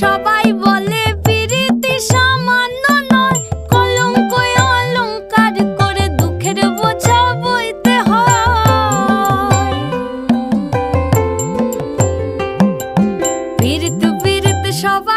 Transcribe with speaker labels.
Speaker 1: সবাই বলে পিরিতি সামান্য নয়, কলঙ্ক অলংকার করে দুঃখের বোঝা বইতে হয়। পিরিত পিরিত সবাই